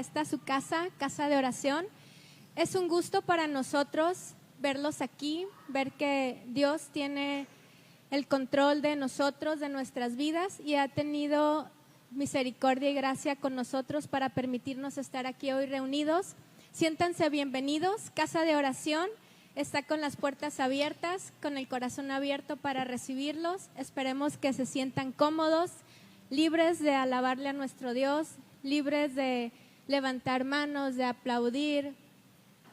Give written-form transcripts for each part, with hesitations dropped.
esta su casa, casa de oración. Es un gusto para nosotros verlos aquí, ver que Dios tiene el control de nosotros, de nuestras vidas, y ha tenido misericordia y gracia con nosotros para permitirnos estar aquí hoy reunidos. Siéntanse bienvenidos. Casa de oración está con las puertas abiertas, con el corazón abierto para recibirlos. Esperemos que se sientan cómodos, libres de alabarle a nuestro Dios, libres de levantar manos, de aplaudir,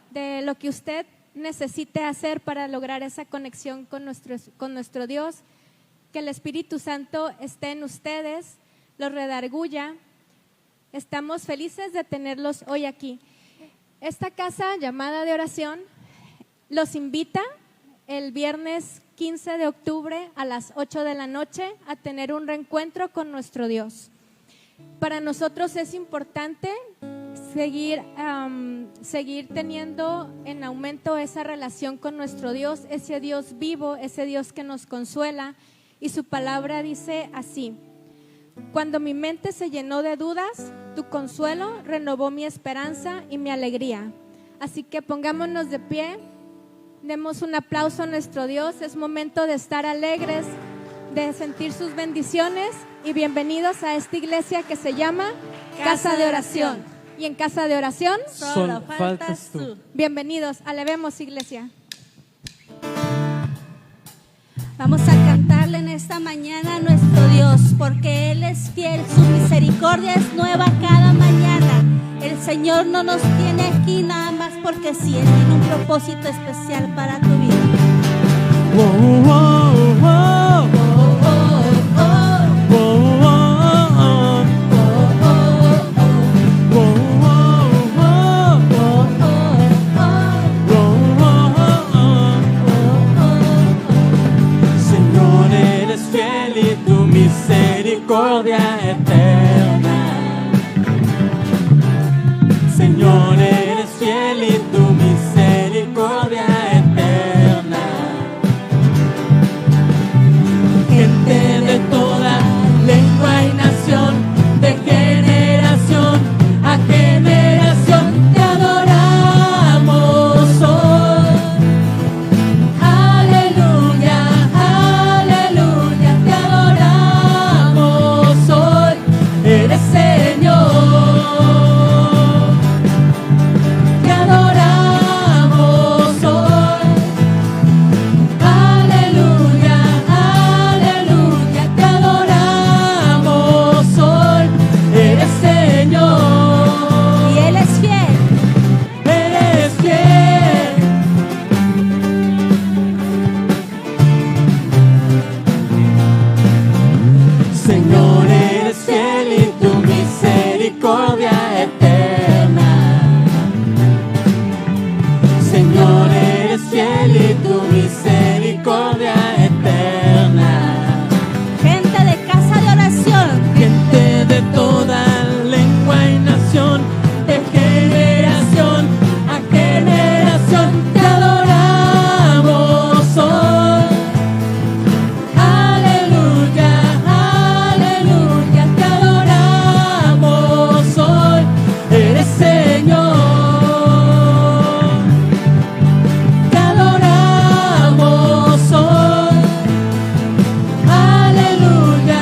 de lo que usted necesite hacer para lograr esa conexión con nuestro Dios. Que el Espíritu Santo esté en ustedes, los redarguya. Estamos felices de tenerlos hoy aquí. Esta casa llamada de oración los invita el viernes 15 de octubre a las 8 de la noche a tener un reencuentro con nuestro Dios. Para nosotros es importante seguir teniendo en aumento esa relación con nuestro Dios, ese Dios vivo, ese Dios que nos consuela. Y su palabra dice así: cuando mi mente se llenó de dudas, tu consuelo renovó mi esperanza y mi alegría. Así que pongámonos de pie, demos un aplauso a nuestro Dios. Es momento de estar alegres, de sentir sus bendiciones, y bienvenidos a esta iglesia que se llama Casa de Oración. Y en Casa de Oración solo faltas tú. Bienvenidos, alabemos, iglesia. Vamos a cantarle en esta mañana a nuestro Dios, porque Él es fiel, su misericordia es nueva cada mañana. El Señor no nos tiene aquí nada más porque sí, Él tiene un propósito especial para tu vida. Wow, wow, wow. Misericordia eterna. Señor, eres fiel y tu misericordia eterna. Gente de toda lengua y nación, de generación a generación te adoramos hoy. Aleluya, aleluya, te adoramos hoy. Eres Señor, te adoramos hoy. Aleluya, aleluya, te adoramos hoy. Eres Señor, Y Él es fiel. eres fiel. Señor, eres fiel y tu misericordia eterna. Señor, eres fiel y tu misericordia eterna. Gente de Casa de Oración, Gente de toda lengua y nación, de generación a generación te adoramos hoy. Aleluya, aleluya, te adoramos hoy. Eres Señor, te adoramos hoy. Aleluya,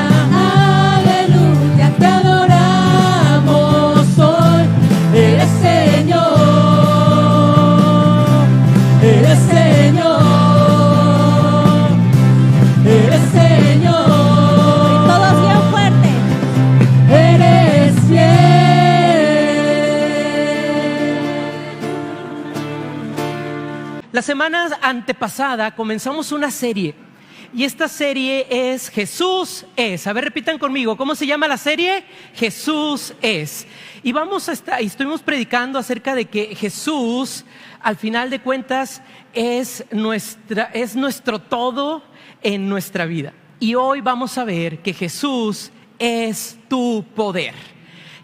aleluya, te adoramos hoy. Eres Señor, eres Señor, eres Señor. todos bien fuerte. Eres fiel. La semana antepasada comenzamos una serie y esta serie es Jesús es. A ver, repitan conmigo, ¿cómo se llama la serie? Jesús es. Y estuvimos predicando acerca de que Jesús, al final de cuentas, es nuestro todo en nuestra vida. Y hoy vamos a ver que Jesús es tu poder.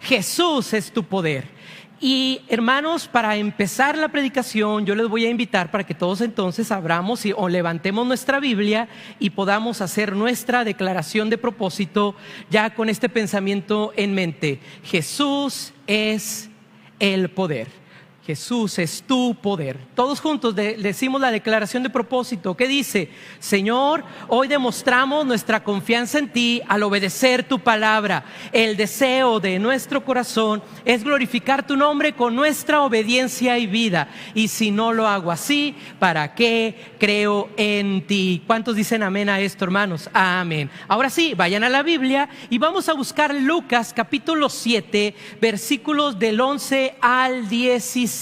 Jesús es tu poder. Y hermanos, para empezar la predicación, yo les voy a invitar para que todos entonces abramos o levantemos nuestra Biblia y podamos hacer nuestra declaración de propósito ya con este pensamiento en mente. Jesús es el poder. Jesús es tu poder. Todos juntos decimos la declaración de propósito. ¿Qué dice? Señor, hoy demostramos nuestra confianza en ti al obedecer tu palabra. El deseo de nuestro corazón es glorificar tu nombre con nuestra obediencia y vida. Y si no lo hago así, ¿para qué creo en ti? ¿Cuántos dicen amén a esto, hermanos? Amén. Ahora sí, vayan a la Biblia y vamos a buscar Lucas capítulo 7, versículos del 11 al 17.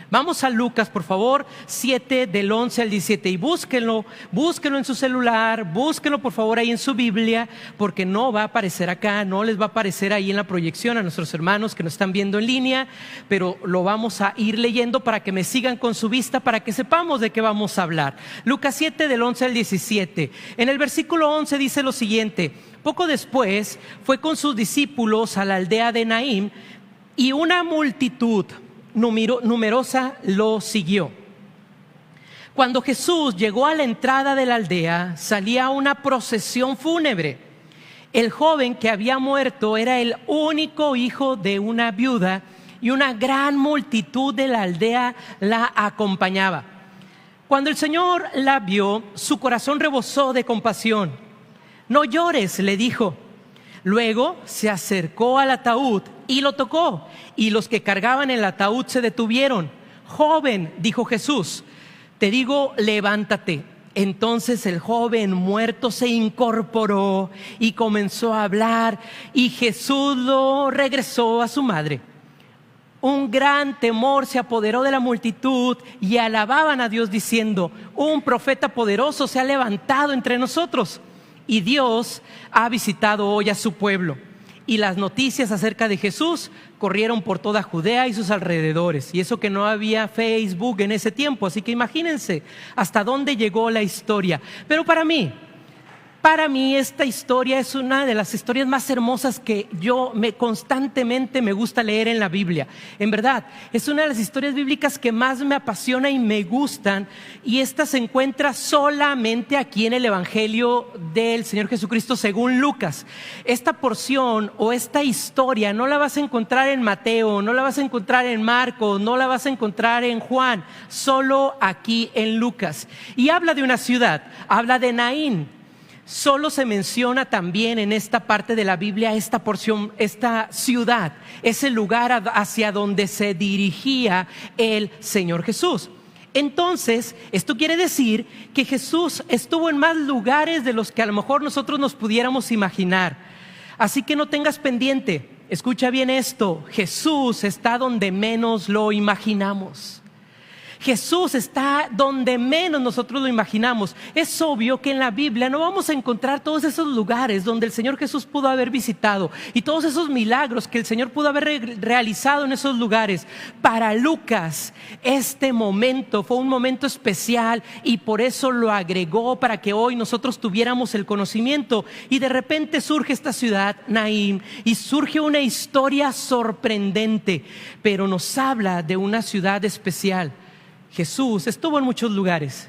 Vamos a Lucas, por favor, 7 del 11 al 17 y búsquenlo en su celular, búsquenlo por favor ahí en su Biblia, porque no va a aparecer acá, no les va a aparecer ahí en la proyección a nuestros hermanos que nos están viendo en línea, pero lo vamos a ir leyendo para que me sigan con su vista, para que sepamos de qué vamos a hablar. Lucas 7 del 11 al 17. En el versículo 11 dice lo siguiente: poco después fue con sus discípulos a la aldea de Naín y una multitud numerosa lo siguió. Cuando Jesús llegó a la entrada de la aldea, salía una procesión fúnebre. El joven que había muerto era el único hijo de una viuda y una gran multitud de la aldea la acompañaba. Cuando el Señor la vio, su corazón rebosó de compasión. No llores, le dijo. Luego se acercó al ataúd y lo tocó, y los que cargaban el ataúd se detuvieron. Joven, dijo Jesús, te digo, levántate. Entonces el joven muerto se incorporó y comenzó a hablar, y Jesús lo regresó a su madre. Un gran temor se apoderó de la multitud y alababan a Dios diciendo: un profeta poderoso se ha levantado entre nosotros, y Dios ha visitado hoy a su pueblo. Y las noticias acerca de Jesús corrieron por toda Judea y sus alrededores. Y eso que no había Facebook en ese tiempo, así que imagínense hasta dónde llegó la historia. Pero para mí esta historia es una de las historias más hermosas que constantemente me gusta leer en la Biblia. En verdad, es una de las historias bíblicas que más me apasiona y me gustan, y esta se encuentra solamente aquí en el Evangelio del Señor Jesucristo según Lucas. Esta porción o esta historia no la vas a encontrar en Mateo, no la vas a encontrar en Marcos, no la vas a encontrar en Juan, solo aquí en Lucas. Y habla de una ciudad, habla de Naín. Solo se menciona también en esta parte de la Biblia esta porción, esta ciudad, ese lugar hacia donde se dirigía el Señor Jesús. Entonces, esto quiere decir que Jesús estuvo en más lugares de los que a lo mejor nosotros nos pudiéramos imaginar. Así que no tengas pendiente, escucha bien esto: Jesús está donde menos lo imaginamos. Jesús está donde menos nosotros lo imaginamos. Es obvio que en la Biblia no vamos a encontrar todos esos lugares donde el Señor Jesús pudo haber visitado y todos esos milagros que el Señor pudo haber realizado en esos lugares. Para Lucas, este momento fue un momento especial y por eso lo agregó, para que hoy nosotros tuviéramos el conocimiento. Y de repente surge esta ciudad, Naín, y surge una historia sorprendente, pero nos habla de una ciudad especial. Jesús estuvo en muchos lugares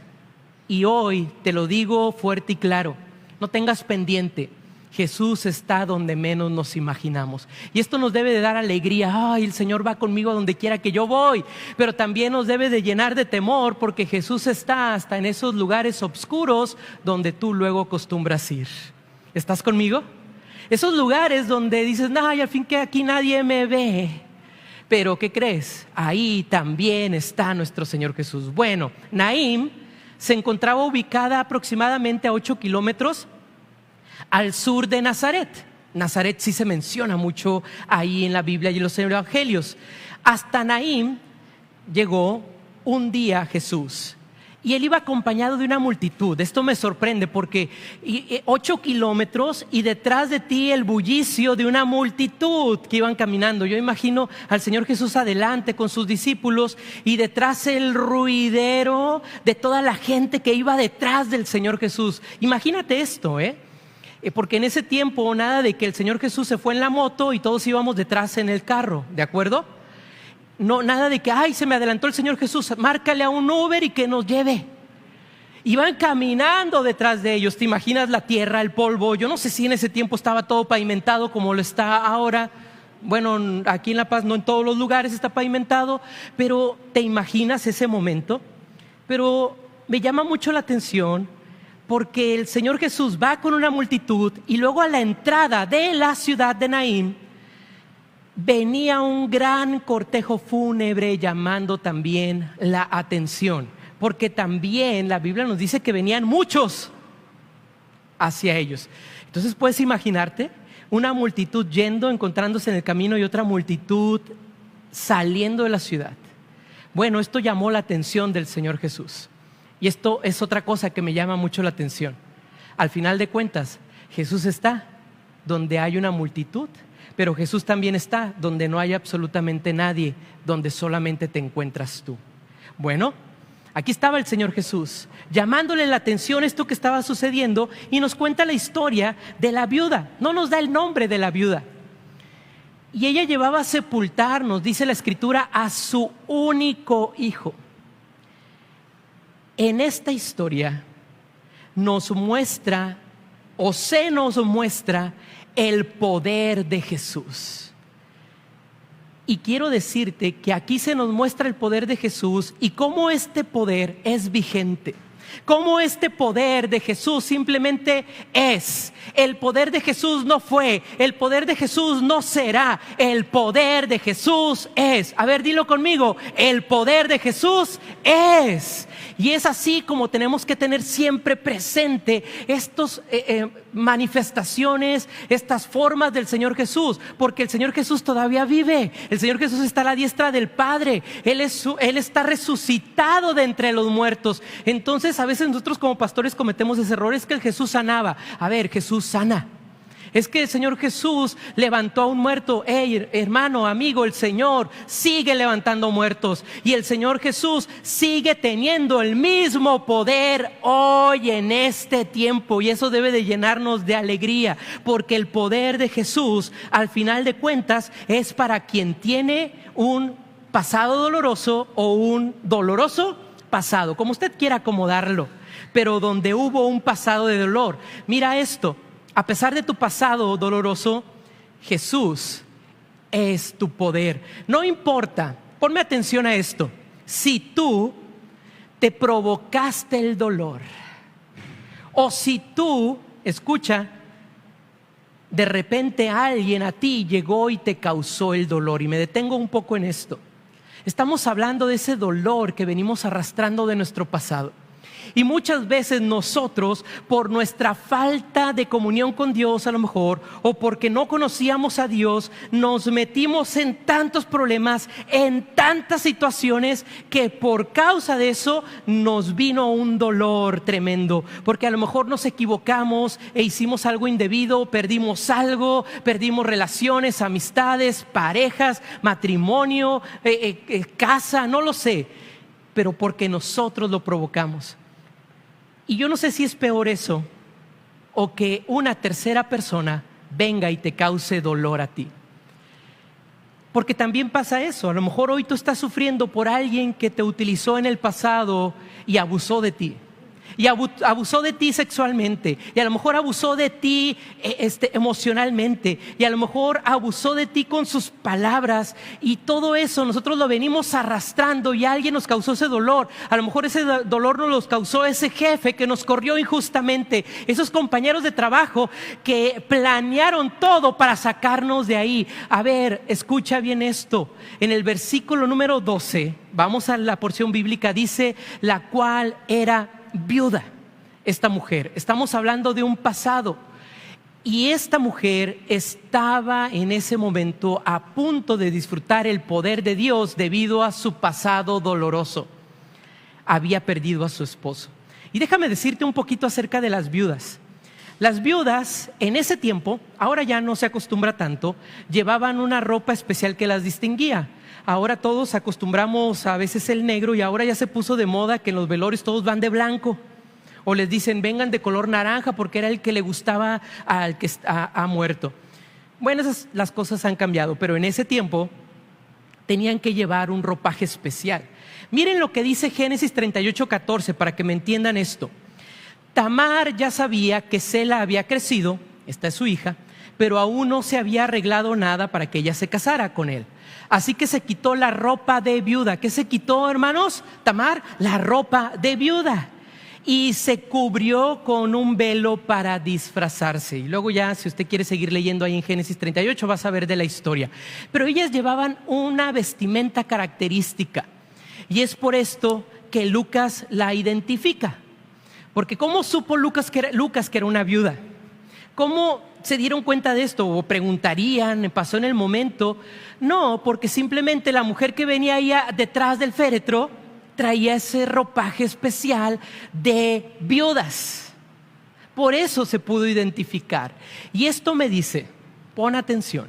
y hoy te lo digo fuerte y claro, no tengas pendiente, Jesús está donde menos nos imaginamos. Y esto nos debe de dar alegría. Ay, el Señor va conmigo a donde quiera que yo voy. Pero también nos debe de llenar de temor, porque Jesús está hasta en esos lugares oscuros donde tú luego acostumbras ir. ¿Estás conmigo? Esos lugares donde dices: ay, al fin que aquí nadie me ve. Pero ¿qué crees? Ahí también está nuestro Señor Jesús. Bueno, Naín se encontraba ubicada aproximadamente a 8 kilómetros al sur de Nazaret. Nazaret sí se menciona mucho ahí en la Biblia y en los evangelios. Hasta Naín llegó un día Jesús. Y él iba acompañado de una multitud. Esto me sorprende porque 8 kilómetros y detrás de ti el bullicio de una multitud que iban caminando. Yo imagino al Señor Jesús adelante con sus discípulos y detrás el ruidero de toda la gente que iba detrás del Señor Jesús. Imagínate esto, porque en ese tiempo nada de que el Señor Jesús se fue en la moto y todos íbamos detrás en el carro, ¿de acuerdo? No, nada de que, ay, se me adelantó el Señor Jesús, márcale a un Uber y que nos lleve. Iban caminando detrás de ellos. ¿Te imaginas la tierra, el polvo? Yo no sé si en ese tiempo estaba todo pavimentado como lo está ahora. Bueno, aquí en La Paz no en todos los lugares está pavimentado, pero ¿te imaginas ese momento? Pero me llama mucho la atención porque el Señor Jesús va con una multitud y luego a la entrada de la ciudad de Naín venía un gran cortejo fúnebre llamando también la atención, porque también la Biblia nos dice que venían muchos hacia ellos. Entonces puedes imaginarte una multitud yendo, encontrándose en el camino y otra multitud saliendo de la ciudad. Bueno, esto llamó la atención del Señor Jesús. Y esto es otra cosa que me llama mucho la atención. Al final de cuentas, Jesús está donde hay una multitud, pero Jesús también está donde no hay absolutamente nadie, donde solamente te encuentras tú. Bueno, aquí estaba el Señor Jesús, llamándole la atención esto que estaba sucediendo, y nos cuenta la historia de la viuda. No nos da el nombre de la viuda. Y ella llevaba a sepultar, nos dice la Escritura, a su único hijo. En esta historia nos muestra, o se nos muestra, el poder de Jesús. Y quiero decirte que aquí se nos muestra el poder de Jesús y cómo este poder es vigente. Cómo este poder de Jesús simplemente es. El poder de Jesús no fue, el poder de Jesús no será, el poder de Jesús es. A ver, dilo conmigo, el poder de Jesús es. Y es así como tenemos que tener siempre presente estas manifestaciones, estas formas del Señor Jesús, porque el Señor Jesús todavía vive. El Señor Jesús está a la diestra del Padre. Él está resucitado de entre los muertos. Entonces a veces nosotros como pastores cometemos ese error, es que el Jesús sanaba. A ver, Jesús sana. Es que el Señor Jesús levantó a un muerto. Hey, hermano, amigo, el Señor sigue levantando muertos. Y el Señor Jesús sigue teniendo el mismo poder hoy en este tiempo. Y eso debe de llenarnos de alegría, porque el poder de Jesús, al final de cuentas, es para quien tiene un pasado doloroso o un doloroso pasado, como usted quiera acomodarlo, pero donde hubo un pasado de dolor. Mira esto. A pesar de tu pasado doloroso, Jesús es tu poder. No importa, ponme atención a esto, si tú te provocaste el dolor o si tú, escucha, de repente alguien a ti llegó y te causó el dolor. Y me detengo un poco en esto. Estamos hablando de ese dolor que venimos arrastrando de nuestro pasado. Y muchas veces nosotros, por nuestra falta de comunión con Dios a lo mejor, o porque no conocíamos a Dios, nos metimos en tantos problemas, en tantas situaciones, que por causa de eso nos vino un dolor tremendo. Porque a lo mejor nos equivocamos e hicimos algo indebido, perdimos algo, perdimos relaciones, amistades, parejas, matrimonio, casa, no lo sé, pero porque nosotros lo provocamos. Y yo no sé si es peor eso o que una tercera persona venga y te cause dolor a ti. Porque también pasa eso. A lo mejor hoy tú estás sufriendo por alguien que te utilizó en el pasado y abusó de ti. Y abusó de ti sexualmente, y a lo mejor abusó de ti emocionalmente, y a lo mejor abusó de ti con sus palabras, y todo eso nosotros lo venimos arrastrando y alguien nos causó ese dolor. A lo mejor ese dolor nos lo causó ese jefe que nos corrió injustamente, esos compañeros de trabajo que planearon todo para sacarnos de ahí. A ver, escucha bien esto. En el versículo número 12, vamos a la porción bíblica, dice: la cual era viuda. Esta mujer, estamos hablando de un pasado, y esta mujer estaba en ese momento a punto de disfrutar el poder de Dios debido a su pasado doloroso. Había perdido a su esposo. Y déjame decirte un poquito acerca de las viudas. Las viudas en ese tiempo, ahora ya no se acostumbra tanto, llevaban una ropa especial que las distinguía. Ahora todos acostumbramos a veces el negro, y ahora ya se puso de moda que en los velorios todos van de blanco, o les dicen vengan de color naranja porque era el que le gustaba al que ha muerto. Bueno, las cosas han cambiado, pero en ese tiempo tenían que llevar un ropaje especial. Miren lo que dice Génesis 38:14 para que me entiendan esto. Tamar ya sabía que Sela había crecido, esta es su hija, pero aún no se había arreglado nada para que ella se casara con él. Así que se quitó la ropa de viuda. ¿Qué se quitó, hermanos? Tamar, la ropa de viuda. Y se cubrió con un velo para disfrazarse. Y luego ya, si usted quiere seguir leyendo ahí en Génesis 38, va a saber de la historia. Pero ellas llevaban una vestimenta característica. Y es por esto que Lucas la identifica. Porque ¿cómo supo Lucas que era una viuda? ¿Cómo se dieron cuenta de esto? ¿O preguntarían, pasó en el momento? No, porque simplemente la mujer que venía ahí detrás del féretro traía ese ropaje especial de viudas. Por eso se pudo identificar. Y esto me dice, pon atención,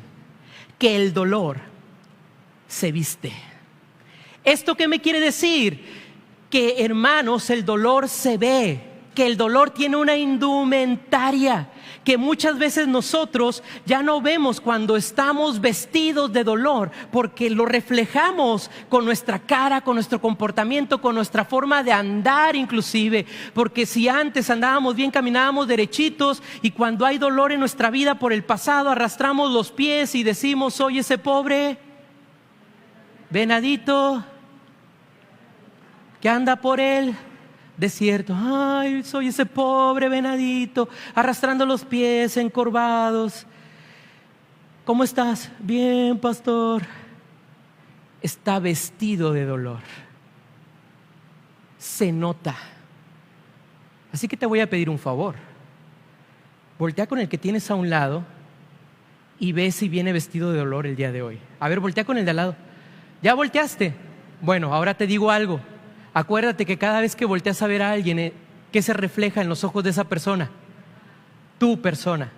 que el dolor se viste. ¿Esto qué me quiere decir? Que, hermanos, el dolor se ve, que el dolor tiene una indumentaria, que muchas veces nosotros ya no vemos cuando estamos vestidos de dolor, porque lo reflejamos con nuestra cara, con nuestro comportamiento, con nuestra forma de andar inclusive, porque si antes andábamos bien, caminábamos derechitos, y cuando hay dolor en nuestra vida por el pasado, arrastramos los pies y decimos, soy ese pobre venadito que anda por el desierto. Ay, soy ese pobre venadito, arrastrando los pies encorvados. ¿Cómo estás? Bien, pastor. Está vestido de dolor. Se nota. Así que te voy a pedir un favor. Voltea con el que tienes a un lado y ve si viene vestido de dolor el día de hoy. A ver, voltea con el de al lado. ¿Ya volteaste? Bueno, ahora te digo algo. Acuérdate que cada vez que volteas a ver a alguien, ¿qué se refleja en los ojos de esa persona? Tu persona.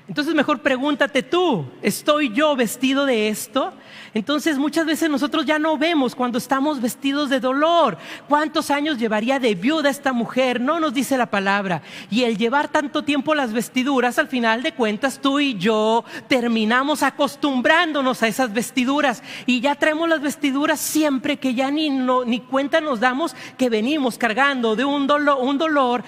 Entonces mejor pregúntate tú, ¿estoy yo vestido de esto? Entonces muchas veces nosotros ya no vemos cuando estamos vestidos de dolor. ¿Cuántos años llevaría de viuda esta mujer? No nos dice la palabra. Y el llevar tanto tiempo las vestiduras, al final de cuentas tú y yo terminamos acostumbrándonos a esas vestiduras. Y ya traemos las vestiduras siempre, que ya ni cuenta nos damos que venimos cargando de un dolor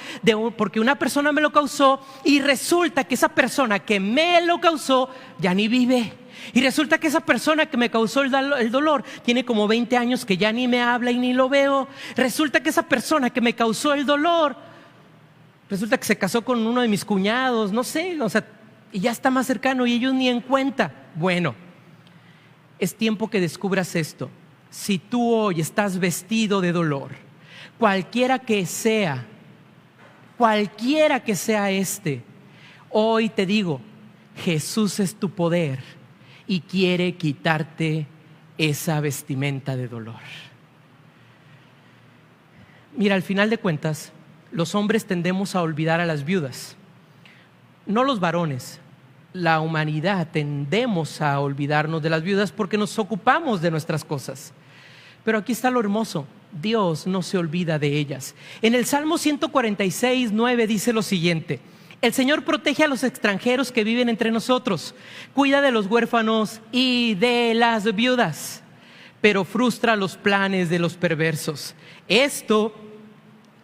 porque una persona me lo causó, y resulta que esa persona que me lo causó ya ni vive. Y resulta que esa persona que me causó el dolor tiene como 20 años que ya ni me habla y ni lo veo. Resulta que esa persona que me causó el dolor, resulta que se casó con uno de mis cuñados, no sé, y ya está más cercano y ellos ni en cuenta. Bueno, es tiempo que descubras esto. Si tú hoy estás vestido de dolor, cualquiera que sea hoy te digo, Jesús es tu poder y quiere quitarte esa vestimenta de dolor. Mira, al final de cuentas, los hombres tendemos a olvidar a las viudas, no los varones. La humanidad tendemos a olvidarnos de las viudas porque nos ocupamos de nuestras cosas. Pero aquí está lo hermoso, Dios no se olvida de ellas. En el Salmo 146:9 dice lo siguiente: el Señor protege a los extranjeros que viven entre nosotros, cuida de los huérfanos y de las viudas, pero frustra los planes de los perversos. Esto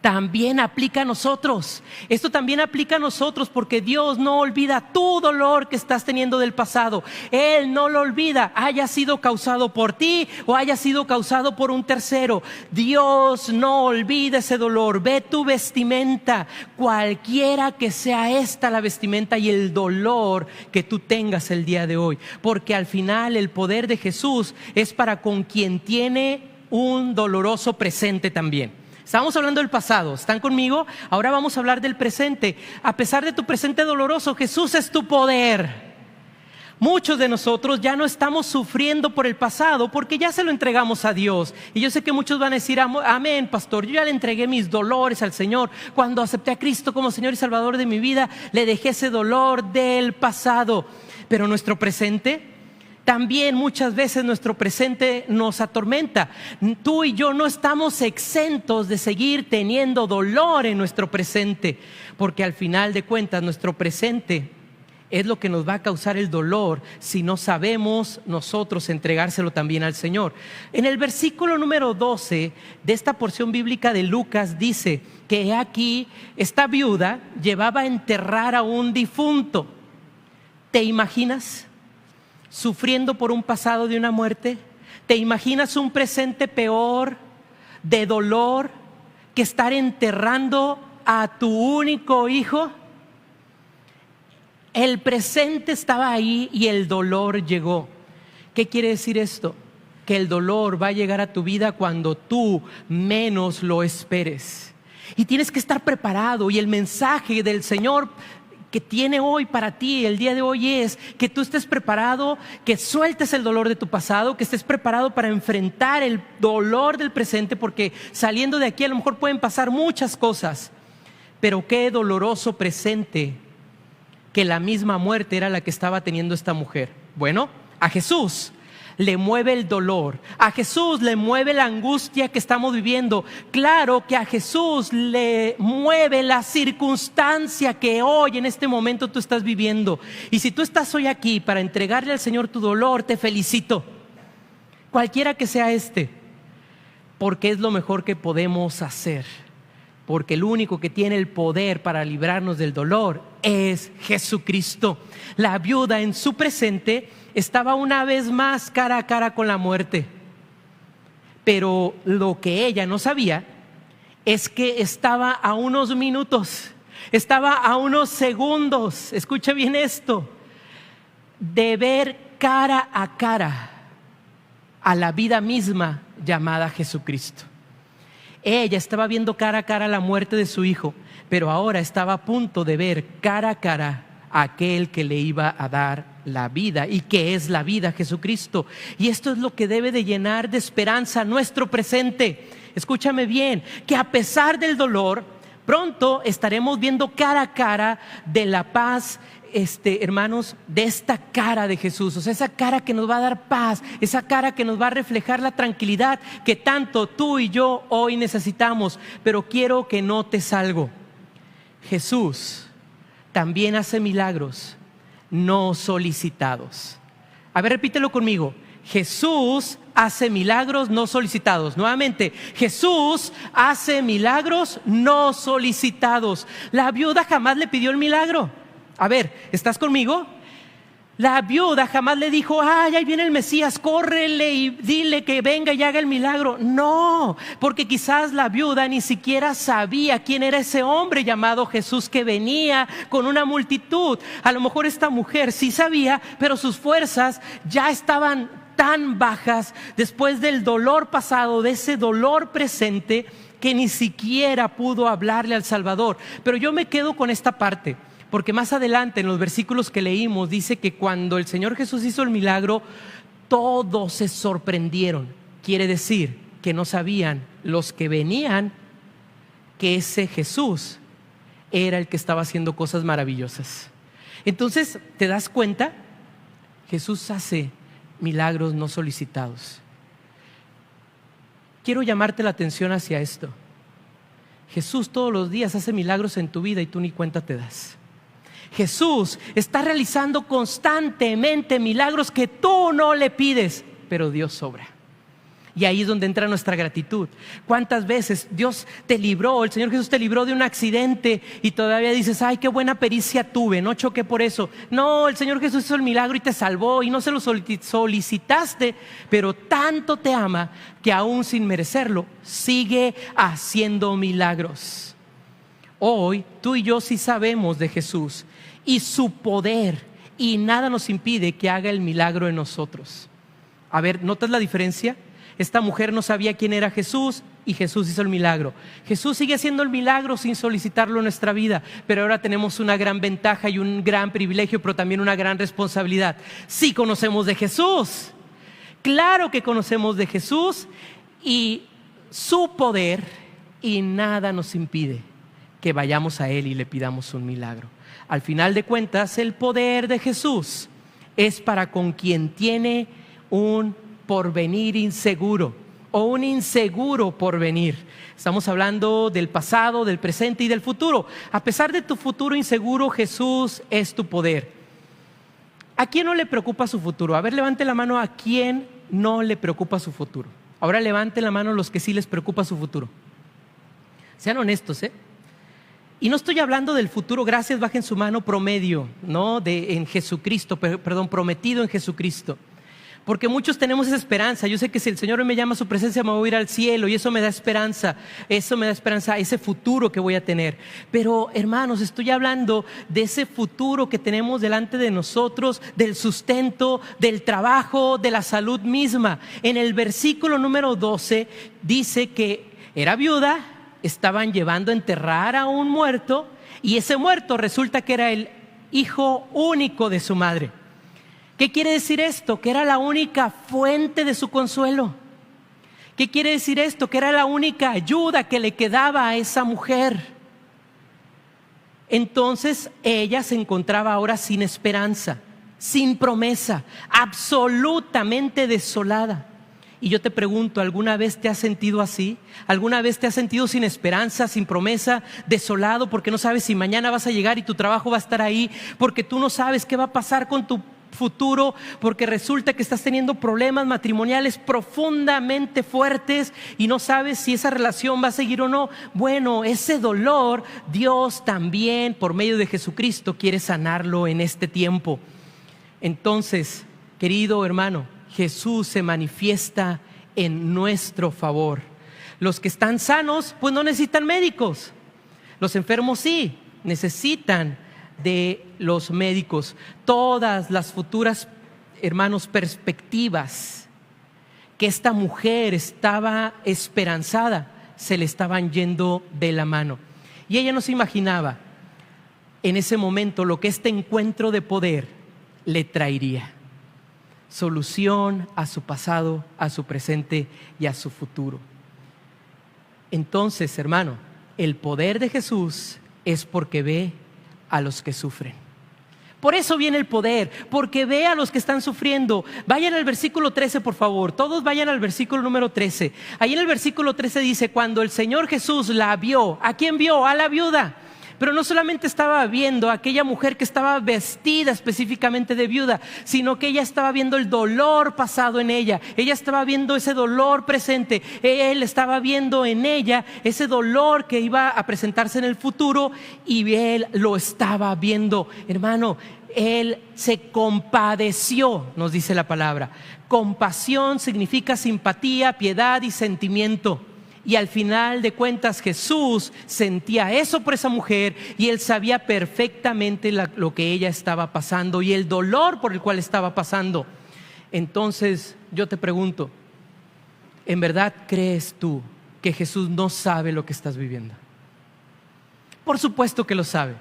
también aplica a nosotros. Esto también aplica a nosotros, porque Dios no olvida tu dolor que estás teniendo del pasado. Él no lo olvida, haya sido causado por ti o haya sido causado por un tercero. Dios no olvida ese dolor. Ve tu vestimenta, cualquiera que sea esta la vestimenta y el dolor que tú tengas el día de hoy, porque al final el poder de Jesús es para con quien tiene un doloroso presente también. Estábamos hablando del pasado, ¿están conmigo? Ahora vamos a hablar del presente. A pesar de tu presente doloroso, Jesús es tu poder. Muchos de nosotros ya no estamos sufriendo por el pasado porque ya se lo entregamos a Dios. Y yo sé que muchos van a decir, amén, pastor, yo ya le entregué mis dolores al Señor. Cuando acepté a Cristo como Señor y Salvador de mi vida, le dejé ese dolor del pasado. Pero nuestro presente, también muchas veces nuestro presente nos atormenta. Tú y yo no estamos exentos de seguir teniendo dolor en nuestro presente, porque al final de cuentas nuestro presente es lo que nos va a causar el dolor si no sabemos nosotros entregárselo también al Señor. En el versículo número 12 de esta porción bíblica de Lucas dice que aquí esta viuda llevaba a enterrar a un difunto. ¿Te imaginas sufriendo por un pasado de una muerte? ¿Te imaginas un presente peor de dolor que estar enterrando a tu único hijo? El presente estaba ahí y el dolor llegó. ¿Qué quiere decir esto? Que el dolor va a llegar a tu vida cuando tú menos lo esperes. Y tienes que estar preparado, y el mensaje del Señor que tiene hoy para ti, el día de hoy, es que tú estés preparado, que sueltes el dolor de tu pasado, que estés preparado para enfrentar el dolor del presente, porque saliendo de aquí a lo mejor pueden pasar muchas cosas, pero qué doloroso presente que la misma muerte era la que estaba teniendo esta mujer. Bueno, a Jesús le mueve el dolor, a Jesús le mueve la angustia que estamos viviendo. Claro que a Jesús le mueve la circunstancia que hoy en este momento tú estás viviendo. Y si tú estás hoy aquí para entregarle al Señor tu dolor, te felicito, cualquiera que sea porque es lo mejor que podemos hacer. Porque el único que tiene el poder para librarnos del dolor es Jesucristo. La viuda en su presente estaba una vez más cara a cara con la muerte. Pero lo que ella no sabía es que estaba a unos minutos, estaba a unos segundos, escucha bien esto, de ver cara a cara a la vida misma llamada Jesucristo. Ella estaba viendo cara a cara la muerte de su hijo, pero ahora estaba a punto de ver cara a cara a aquel que le iba a dar la vida, y que es la vida, Jesucristo. Y esto es lo que debe de llenar de esperanza nuestro presente. Escúchame bien, que a pesar del dolor, pronto estaremos viendo cara a cara de la paz, hermanos, de esta cara de Jesús. O sea, esa cara que nos va a dar paz, esa cara que nos va a reflejar la tranquilidad que tanto tú y yo hoy necesitamos. Pero quiero que notes algo: Jesús también hace milagros no solicitados. A ver, repítelo conmigo. Jesús hace milagros no solicitados. Nuevamente, Jesús hace milagros no solicitados. La viuda jamás le pidió el milagro. A ver, ¿estás conmigo? La viuda jamás le dijo: ay, ahí viene el Mesías, córrele y dile que venga y haga el milagro. No, porque quizás la viuda ni siquiera sabía quién era ese hombre llamado Jesús que venía con una multitud. A lo mejor esta mujer sí sabía, pero sus fuerzas ya estaban tan bajas después del dolor pasado, de ese dolor presente, que ni siquiera pudo hablarle al Salvador. Pero yo me quedo con esta parte, porque más adelante en los versículos que leímos dice que cuando el Señor Jesús hizo el milagro, todos se sorprendieron. Quiere decir que no sabían los que venían que ese Jesús era el que estaba haciendo cosas maravillosas. Entonces, ¿te das cuenta? Jesús hace milagros no solicitados. Quiero llamarte la atención hacia esto. Jesús todos los días hace milagros en tu vida y tú ni cuenta te das. Jesús está realizando constantemente milagros que tú no le pides, pero Dios obra. Y ahí es donde entra nuestra gratitud. ¿Cuántas veces Dios te libró, el Señor Jesús te libró de un accidente y todavía dices: ay, qué buena pericia tuve, no choqué por eso? No, el Señor Jesús hizo el milagro y te salvó y no se lo solicitaste, pero tanto te ama que aún sin merecerlo sigue haciendo milagros. Hoy tú y yo sí sabemos de Jesús y su poder, y nada nos impide que haga el milagro en nosotros. A ver, ¿notas la diferencia? Esta mujer no sabía quién era Jesús y Jesús hizo el milagro. Jesús sigue haciendo el milagro sin solicitarlo en nuestra vida, pero ahora tenemos una gran ventaja y un gran privilegio, pero también una gran responsabilidad. Sí conocemos de Jesús, claro que conocemos de Jesús y su poder, y nada nos impide que vayamos a Él y le pidamos un milagro. Al final de cuentas, el poder de Jesús es para con quien tiene un porvenir inseguro o un inseguro porvenir. Estamos hablando del pasado, del presente y del futuro. A pesar de tu futuro inseguro, Jesús es tu poder. ¿A quién no le preocupa su futuro? A ver, levante la mano a quién no le preocupa su futuro. Ahora levante la mano los que sí les preocupa su futuro. Sean honestos, Y no estoy hablando del futuro, gracias, bajen su mano, promedio, ¿no? En Jesucristo, perdón, prometido en Jesucristo. Porque muchos tenemos esa esperanza. Yo sé que si el Señor me llama a su presencia me voy a ir al cielo y eso me da esperanza. Eso me da esperanza, ese futuro que voy a tener. Pero hermanos, estoy hablando de ese futuro que tenemos delante de nosotros, del sustento, del trabajo, de la salud misma. En el versículo número 12 dice que era viuda, estaban llevando a enterrar a un muerto y ese muerto resulta que era el hijo único de su madre. ¿Qué quiere decir esto? Que era la única fuente de su consuelo. ¿Qué quiere decir esto? Que era la única ayuda que le quedaba a esa mujer. Entonces ella se encontraba ahora sin esperanza, sin promesa, absolutamente desolada. Y yo te pregunto, ¿alguna vez te has sentido así? ¿Alguna vez te has sentido sin esperanza, sin promesa, desolado porque no sabes si mañana vas a llegar y tu trabajo va a estar ahí, porque tú no sabes qué va a pasar con tu futuro, porque resulta que estás teniendo problemas matrimoniales profundamente fuertes y no sabes si esa relación va a seguir o no? Bueno, ese dolor Dios también por medio de Jesucristo quiere sanarlo en este tiempo. Entonces, querido hermano, Jesús se manifiesta en nuestro favor. Los que están sanos pues no necesitan médicos, los enfermos sí necesitan de los médicos. Todas las futuras, hermanos, perspectivas que esta mujer estaba esperanzada se le estaban yendo de la mano. Y ella no se imaginaba en ese momento lo que este encuentro de poder le traería: solución a su pasado, a su presente y a su futuro. Entonces, hermano, el poder de Jesús es porque ve a los que sufren. Por eso viene el poder, porque ve a los que están sufriendo. Vayan al versículo 13, por favor. Todos vayan al versículo número 13. Ahí en el versículo 13 dice: cuando el Señor Jesús la vio. ¿A quién vio? A la viuda. Pero no solamente estaba viendo a aquella mujer que estaba vestida específicamente de viuda, sino que ella estaba viendo el dolor pasado en ella. Ella estaba viendo ese dolor presente. Él estaba viendo en ella ese dolor que iba a presentarse en el futuro y él lo estaba viendo. Hermano, él se compadeció, nos dice la palabra. Compasión significa simpatía, piedad y sentimiento. Y al final de cuentas Jesús sentía eso por esa mujer y él sabía perfectamente lo que ella estaba pasando y el dolor por el cual estaba pasando. Entonces yo te pregunto, ¿en verdad crees tú que Jesús no sabe lo que estás viviendo? Por supuesto que lo sabe.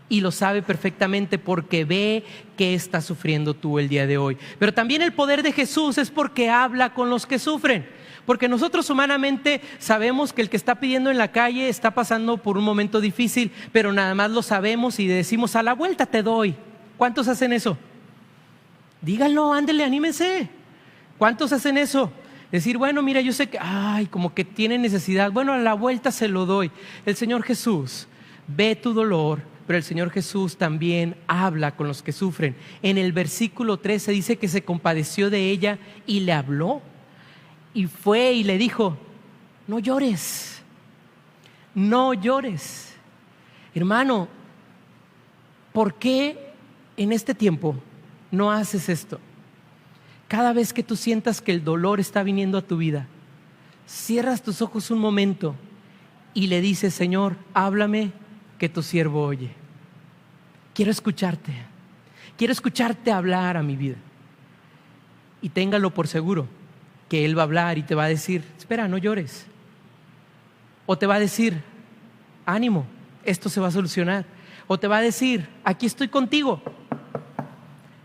Y lo sabe perfectamente porque ve que estás sufriendo tú el día de hoy. Pero también el poder de Jesús es porque habla con los que sufren. Porque nosotros humanamente sabemos que el que está pidiendo en la calle está pasando por un momento difícil, pero nada más lo sabemos y decimos: a la vuelta te doy. ¿Cuántos hacen eso? Díganlo, ándele, anímense. ¿Cuántos hacen eso? Decir: bueno, mira, yo sé que, como que tiene necesidad. Bueno, a la vuelta se lo doy. El Señor Jesús ve tu dolor, pero el Señor Jesús también habla con los que sufren. En el versículo 13 dice que se compadeció de ella y le habló. Y fue y le dijo: no llores, no llores. Hermano, ¿por qué en este tiempo no haces esto? Cada vez que tú sientas que el dolor está viniendo a tu vida, cierras tus ojos un momento y le dices: Señor, háblame, que tu siervo oye. Quiero escucharte hablar a mi vida. Y téngalo por seguro que Él va a hablar y te va a decir: espera, no llores. O te va a decir: ánimo, esto se va a solucionar. O te va a decir: aquí estoy contigo.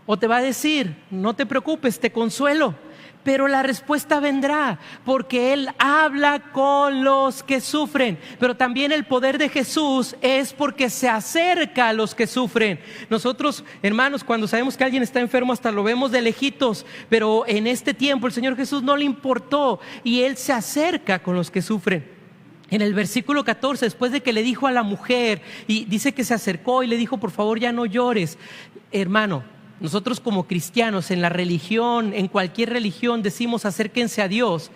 O te va a decir: no te preocupes, te consuelo. Pero la respuesta vendrá porque Él habla con los que sufren. Pero también el poder de Jesús es porque se acerca a los que sufren. Nosotros, hermanos, cuando sabemos que alguien está enfermo, hasta lo vemos de lejitos. Pero en este tiempo el Señor Jesús no le importó y Él se acerca con los que sufren. En el versículo 14, después de que le dijo a la mujer, y dice que se acercó y le dijo: por favor, ya no llores. Hermano, nosotros como cristianos en la religión, en cualquier religión, decimos: acérquense a Dios.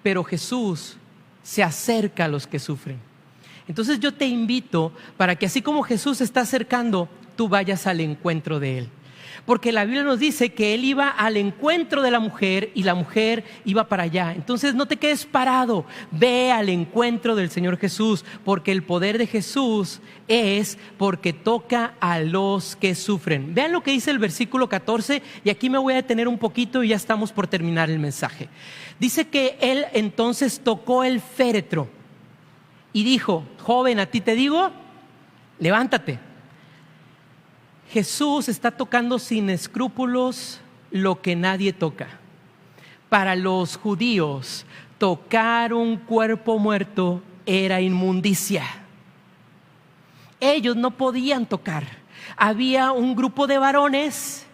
Pero Jesús se acerca a los que sufren. Entonces yo te invito para que así como Jesús se está acercando, tú vayas al encuentro de Él. Porque la Biblia nos dice que Él iba al encuentro de la mujer y la mujer iba para allá. Entonces no te quedes parado, ve al encuentro del Señor Jesús, porque el poder de Jesús es porque toca a los que sufren. Vean lo que dice el versículo 14 y aquí me voy a detener un poquito y ya estamos por terminar el mensaje. Dice que Él entonces tocó el féretro y dijo: joven, a ti te digo, levántate. Jesús está tocando sin escrúpulos lo que nadie toca. Para los judíos, tocar un cuerpo muerto era inmundicia. Ellos no podían tocar. Había un grupo de varones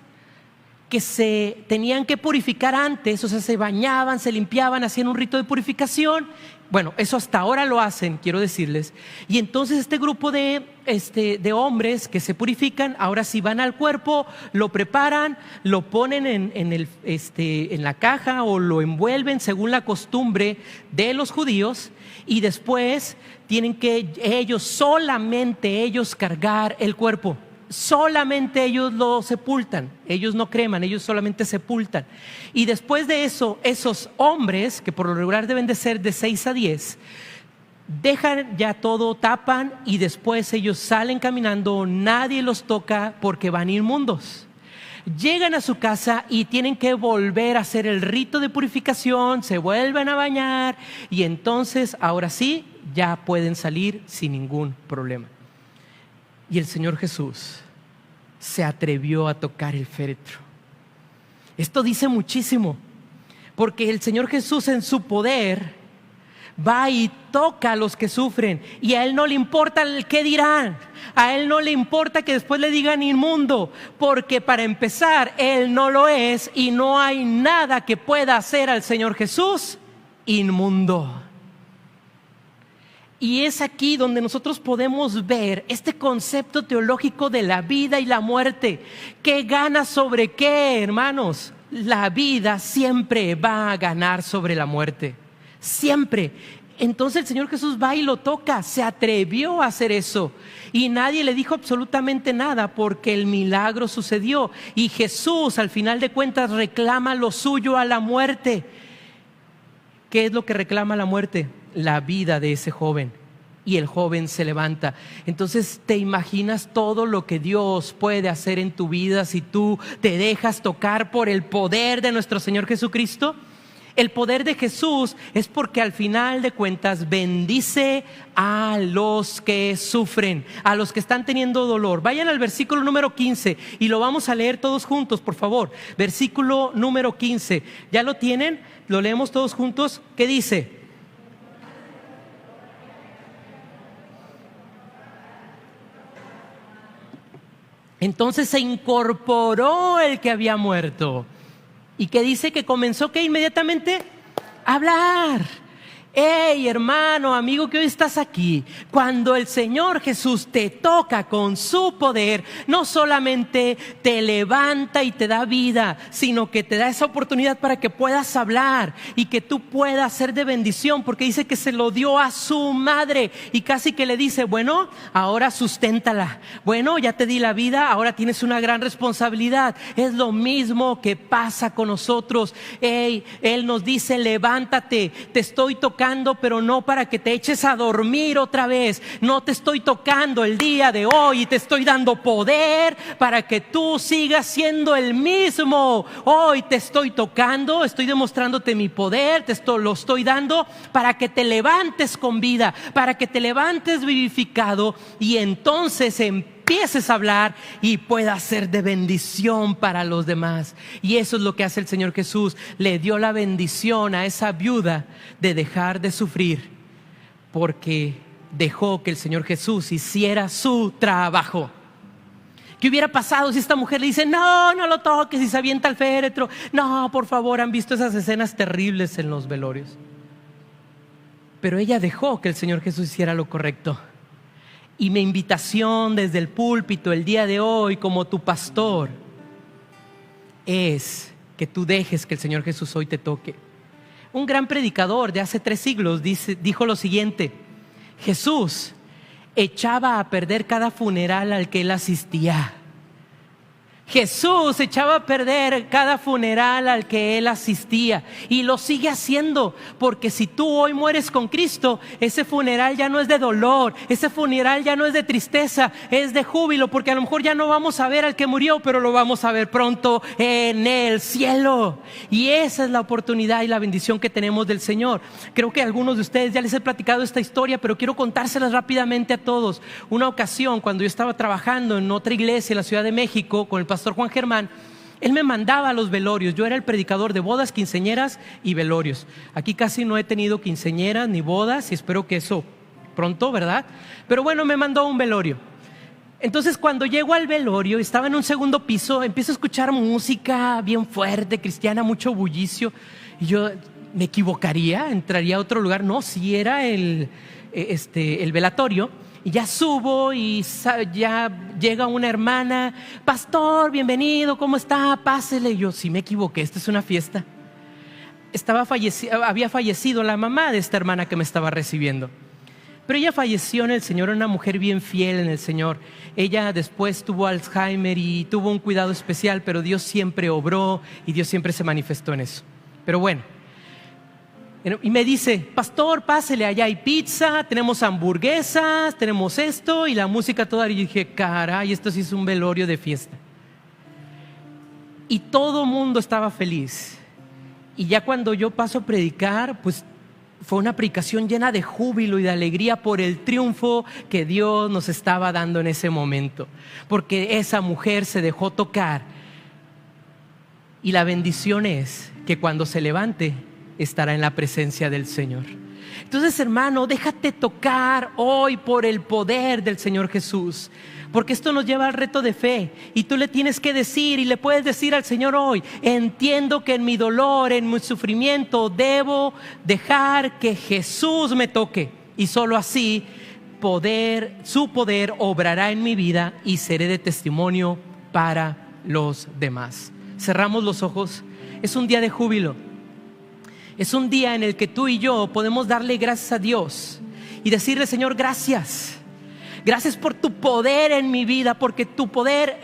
que se tenían que purificar antes, o sea, se bañaban, se limpiaban, hacían un rito de purificación. Bueno, eso hasta ahora lo hacen, quiero decirles. Y entonces este grupo de hombres que se purifican, ahora sí van al cuerpo, lo preparan, lo ponen en la caja o lo envuelven según la costumbre de los judíos, y después tienen que solamente ellos cargar el cuerpo. Solamente ellos lo sepultan, ellos no creman, ellos solamente sepultan. Y después de eso, esos hombres, que por lo regular deben de ser de 6 a 10, dejan ya todo, tapan y después ellos salen caminando, nadie los toca porque van inmundos. Llegan a su casa y tienen que volver a hacer el rito de purificación, se vuelven a bañar y entonces ahora sí ya pueden salir sin ningún problema. Y el Señor Jesús se atrevió a tocar el féretro. Esto dice muchísimo, porque el Señor Jesús en su poder va y toca a los que sufren, y a Él no le importa el qué dirán, a Él no le importa que después le digan inmundo, porque para empezar Él no lo es y no hay nada que pueda hacer al Señor Jesús inmundo. Y es aquí donde nosotros podemos ver este concepto teológico de la vida y la muerte. ¿Qué gana sobre qué, hermanos? La vida siempre va a ganar sobre la muerte. Siempre. Entonces el Señor Jesús va y lo toca, se atrevió a hacer eso. Y nadie le dijo absolutamente nada porque el milagro sucedió. Y Jesús, al final de cuentas, reclama lo suyo a la muerte. ¿Qué es lo que reclama la muerte? La vida de ese joven, y el joven se levanta. Entonces, ¿te imaginas todo lo que Dios puede hacer en tu vida si tú te dejas tocar por el poder de nuestro Señor Jesucristo? El poder de Jesús es porque al final de cuentas bendice a los que sufren, a los que están teniendo dolor. Vayan al versículo número 15 y lo vamos a leer todos juntos, por favor. Versículo número 15. ¿Ya lo tienen? ¿Lo leemos todos juntos? ¿Qué dice? Entonces se incorporó el que había muerto. ¿Y qué dice? Que comenzó que inmediatamente a hablar. Hey, hermano, amigo que hoy estás aquí, cuando el Señor Jesús te toca con su poder, no solamente te levanta y te da vida, sino que te da esa oportunidad para que puedas hablar y que tú puedas ser de bendición, porque dice que se lo dio a su madre y casi que le dice: bueno, ahora susténtala, bueno, ya te di la vida, ahora tienes una gran responsabilidad. Es lo mismo que pasa con nosotros. Hey, Él nos dice: levántate, te estoy tocando, pero no para que te eches a dormir otra vez. No te estoy tocando el día de hoy y te estoy dando poder para que tú sigas siendo el mismo. Hoy te estoy tocando, estoy demostrándote mi poder, lo estoy dando para que te levantes con vida, para que te levantes vivificado y entonces empieces a hablar y puedas ser de bendición para los demás. Y eso es lo que hace el Señor Jesús. Le dio la bendición a esa viuda de dejar de sufrir, porque dejó que el Señor Jesús hiciera su trabajo. ¿Qué hubiera pasado si esta mujer le dice: no, no lo toques, y se avienta al féretro? No, por favor, han visto esas escenas terribles en los velorios. Pero ella dejó que el Señor Jesús hiciera lo correcto. Y mi invitación desde el púlpito el día de hoy como tu pastor es que tú dejes que el Señor Jesús hoy te toque. Un gran predicador de hace 3 siglos dijo lo siguiente: Jesús echaba a perder cada funeral al que él asistía. Jesús echaba a perder cada funeral al que él asistía y lo sigue haciendo, porque si tú hoy mueres con Cristo, ese funeral ya no es de dolor, ese funeral ya no es de tristeza, es de júbilo, porque a lo mejor ya no vamos a ver al que murió, pero lo vamos a ver pronto en el cielo. Y esa es la oportunidad y la bendición que tenemos del Señor. Creo que a algunos de ustedes ya les he platicado esta historia, pero quiero contárselas rápidamente a todos. Una ocasión, cuando yo estaba trabajando en otra iglesia en la Ciudad de México con el pastor Juan Germán, él me mandaba a los velorios. Yo era el predicador de bodas, quinceañeras y velorios. Aquí casi no he tenido quinceañeras ni bodas y espero que eso pronto, ¿verdad? Pero bueno, me mandó a un velorio. Entonces cuando llego al velorio, estaba en un segundo piso, empiezo a escuchar música bien fuerte, cristiana, mucho bullicio. Y yo, ¿me equivocaría? ¿Entraría a otro lugar? No, sí era el velatorio. Y ya subo y ya llega una hermana: pastor, bienvenido, ¿cómo está? Pásele. Y yo, sí me equivoqué, esta es una fiesta. Había fallecido la mamá de esta hermana que me estaba recibiendo. Pero ella falleció en el Señor, era una mujer bien fiel en el Señor. Ella después tuvo Alzheimer y tuvo un cuidado especial, pero Dios siempre obró y Dios siempre se manifestó en eso. Pero bueno. Y me dice: pastor, pásele, allá hay pizza, tenemos hamburguesas, tenemos esto y la música toda. Y yo dije: caray, esto sí es un velorio de fiesta. Y todo el mundo estaba feliz. Y ya cuando yo paso a predicar, pues fue una predicación llena de júbilo y de alegría por el triunfo que Dios nos estaba dando en ese momento. Porque esa mujer se dejó tocar. Y la bendición es que cuando se levante, estará en la presencia del Señor. Entonces, hermano, déjate tocar hoy por el poder del Señor Jesús, porque esto nos lleva al reto de fe. Y tú le tienes que decir, y le puedes decir al Señor hoy: entiendo que en mi dolor, en mi sufrimiento, debo dejar que Jesús me toque, y solo así su poder obrará en mi vida y seré de testimonio para los demás. Cerramos los ojos. Es un día de júbilo. Es un día en el que tú y yo podemos darle gracias a Dios y decirle: Señor, gracias. Gracias por tu poder en mi vida, porque tu poder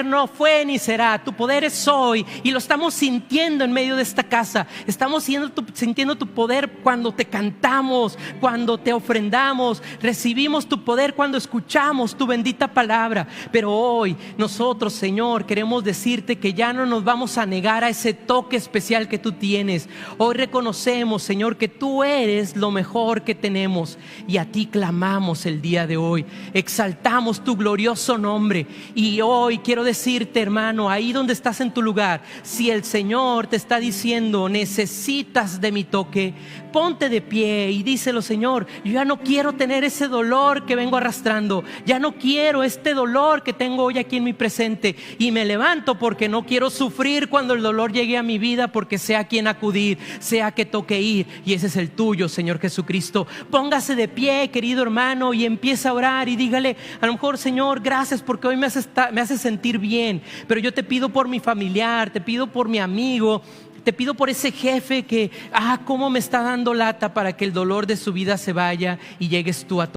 no fue ni será, tu poder es hoy, y lo estamos sintiendo en medio de esta casa. Estamos sintiendo tu poder cuando te cantamos, cuando te ofrendamos. Recibimos tu poder cuando escuchamos tu bendita palabra. Pero hoy nosotros, Señor, queremos decirte que ya no nos vamos a negar a ese toque especial que tú tienes. Hoy reconocemos, Señor, que tú eres lo mejor que tenemos, y a ti clamamos el día de hoy. Exaltamos tu glorioso nombre. Y hoy quiero decirte, hermano, ahí donde estás en tu lugar, si el Señor te está diciendo: necesitas de mi toque, ponte de pie y díselo: Señor, yo ya no quiero tener ese dolor que vengo arrastrando, ya no quiero este dolor que tengo hoy aquí en mi presente, y me levanto porque no quiero sufrir cuando el dolor llegue a mi vida, porque sé a quién acudir, sé a qué toque ir, y ese es el tuyo, Señor Jesucristo. Póngase de pie, querido hermano, y empieza a orar y dígale: a lo mejor, Señor, gracias porque hoy me hace sentir bien, pero yo te pido por mi familiar, te pido por mi amigo, te pido por ese jefe que cómo me está dando lata, para que el dolor de su vida se vaya y llegues tú a